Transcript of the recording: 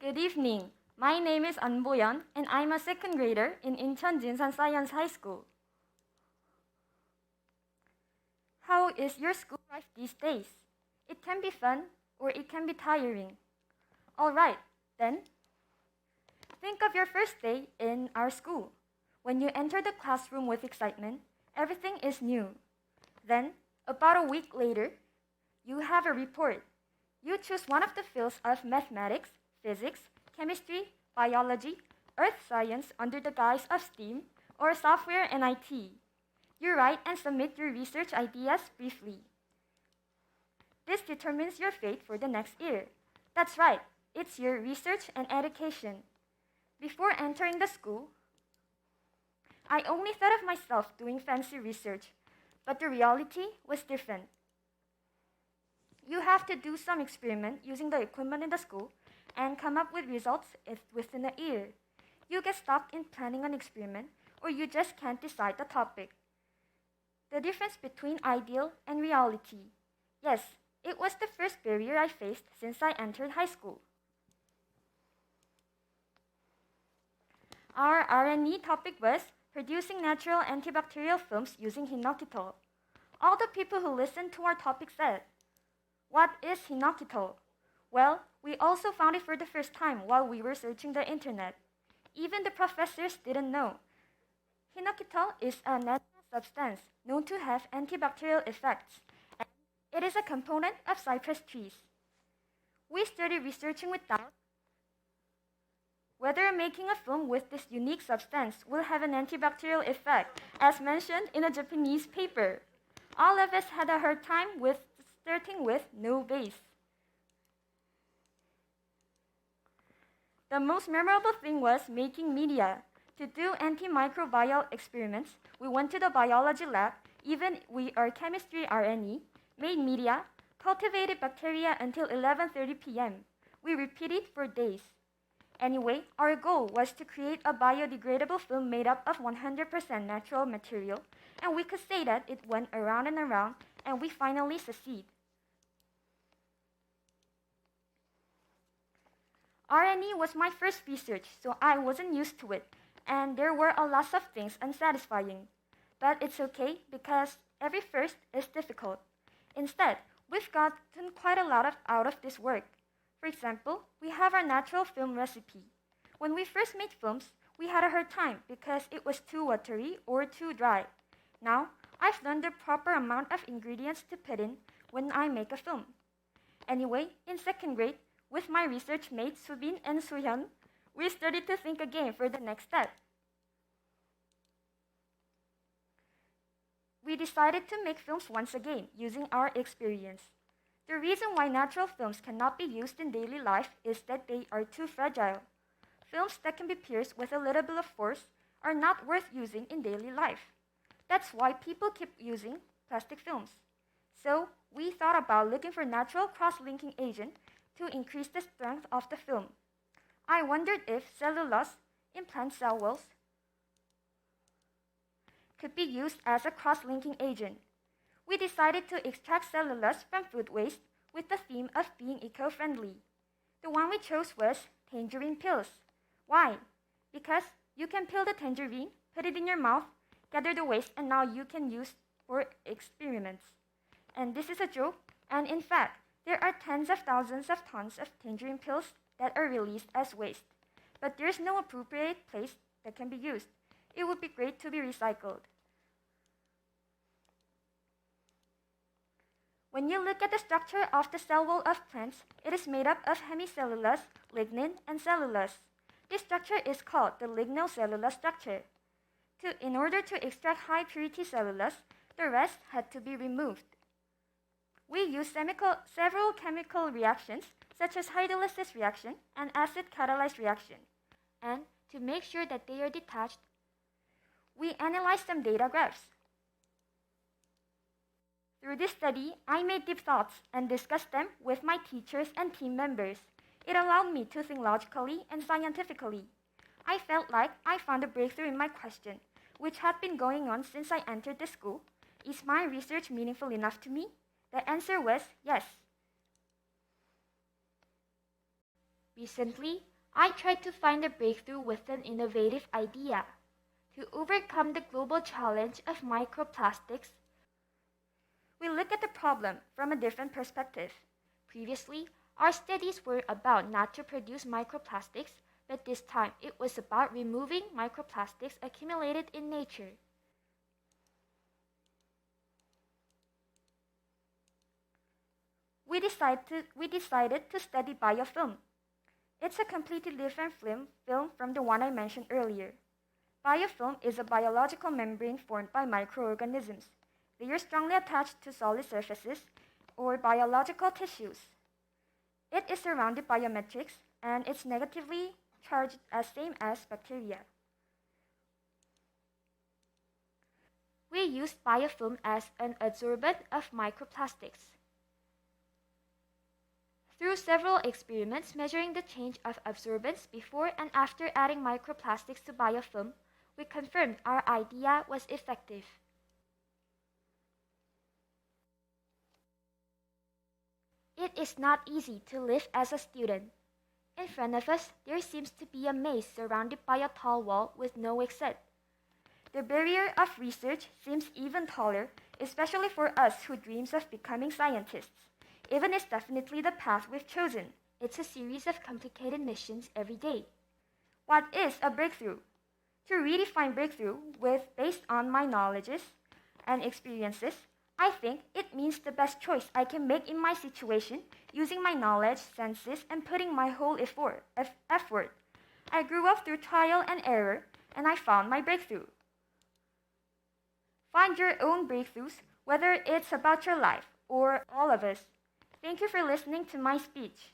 Good evening. My name is Boyeon, and I'm a second grader in Incheon Jinsan Science High School. How is your school life these days? It can be fun or it can be tiring. Alright, then. Think of your first day in our school. When you enter the classroom with excitement, everything is new. Then, about a week later, you have a report. You choose one of the fields of mathematics, physics, chemistry, biology, earth science under the guise of STEAM, or software and IT. You write and submit your research ideas briefly. This determines your fate for the next year. That's right, it's your research and education. Before entering the school, I only thought of myself doing fancy research, but the reality was different. You have to do some experiment using the equipment in the school and come up with results within a year. You get stuck in planning an experiment, or you just can't decide the topic. The difference between ideal and reality. Yes, it was the first barrier I faced since I entered high school. Our R&E topic was producing natural antibacterial films using hinokitol. All the people who listened to our topic said, "What is hinokitol?" Well, we also found it for the first time while we were searching the internet. Even the professors didn't know. Hinokitol is a natural substance known to have antibacterial effects, and it is a component of cypress trees. We started researching with doubt whether making a film with this unique substance will have an antibacterial effect, as mentioned in a Japanese paper. All of us had a hard time starting with no base. The most memorable thing was making media. To do antimicrobial experiments, we went to the biology lab, even we are chemistry R&E, made media, cultivated bacteria until 11:30 p.m. We repeated for days. Anyway, our goal was to create a biodegradable film made up of 100% natural material, and we could say that it went around and around, and we finally succeed. R&E was my first research, so I wasn't used to it, and there were a lot of things unsatisfying. But it's okay because every first is difficult. Instead, we've gotten quite a lot out of this work. For example, we have our natural film recipe. When we first made films, we had a hard time because it was too watery or too dry. Now, I've learned the proper amount of ingredients to put in when I make a film. Anyway, in second grade, with my research mates Subin and Suhyun, we started to think again for the next step. We decided to make films once again using our experience. The reason why natural films cannot be used in daily life is that they are too fragile. Films that can be pierced with a little bit of force are not worth using in daily life. That's why people keep using plastic films. So we thought about looking for natural cross-linking agent to increase the strength of the film. I wondered if cellulose in plant cell walls could be used as a cross-linking agent. We decided to extract cellulose from food waste with the theme of being eco-friendly. The one we chose was tangerine pills. Why? Because you can peel the tangerine, put it in your mouth, gather the waste, and now you can use for experiments. And this is a joke, and in fact, there are tens of thousands of tons of tangerine pills that are released as waste. But there's no appropriate place that can be used. It would be great to be recycled. When you look at the structure of the cell wall of plants, it is made up of hemicellulose, lignin, and cellulose. This structure is called the lignocellulose structure. In order to extract high-purity cellulose, the rest had to be removed. We used several chemical reactions, such as hydrolysis reaction and acid catalyzed reaction. And to make sure that they are detached, we analyzed some data graphs. Through this study, I made deep thoughts and discussed them with my teachers and team members. It allowed me to think logically and scientifically. I felt like I found a breakthrough in my question, which had been going on since I entered the school. Is my research meaningful enough to me? The answer was yes. Recently, I tried to find a breakthrough with an innovative idea. To overcome the global challenge of microplastics, we look at the problem from a different perspective. Previously, our studies were about not to produce microplastics, but this time it was about removing microplastics accumulated in nature. We decided to study biofilm. It's a completely different film from the one I mentioned earlier. Biofilm is a biological membrane formed by microorganisms. They are strongly attached to solid surfaces or biological tissues. It is surrounded by a matrix and it's negatively charged as same as bacteria. We used biofilm as an adsorbent of microplastics. Through several experiments measuring the change of absorbance before and after adding microplastics to biofilm, we confirmed our idea was effective. It is not easy to live as a student. In front of us, there seems to be a maze surrounded by a tall wall with no exit. The barrier of research seems even taller, especially for us who dreams of becoming scientists. Even is definitely the path we've chosen. It's a series of complicated missions every day. What is a breakthrough? To redefine breakthrough based on my knowledges and experiences, I think it means the best choice I can make in my situation, using my knowledge, senses, and putting my whole effort. I grew up through trial and error, and I found my breakthrough. Find your own breakthroughs, whether it's about your life or all of us. Thank you for listening to my speech.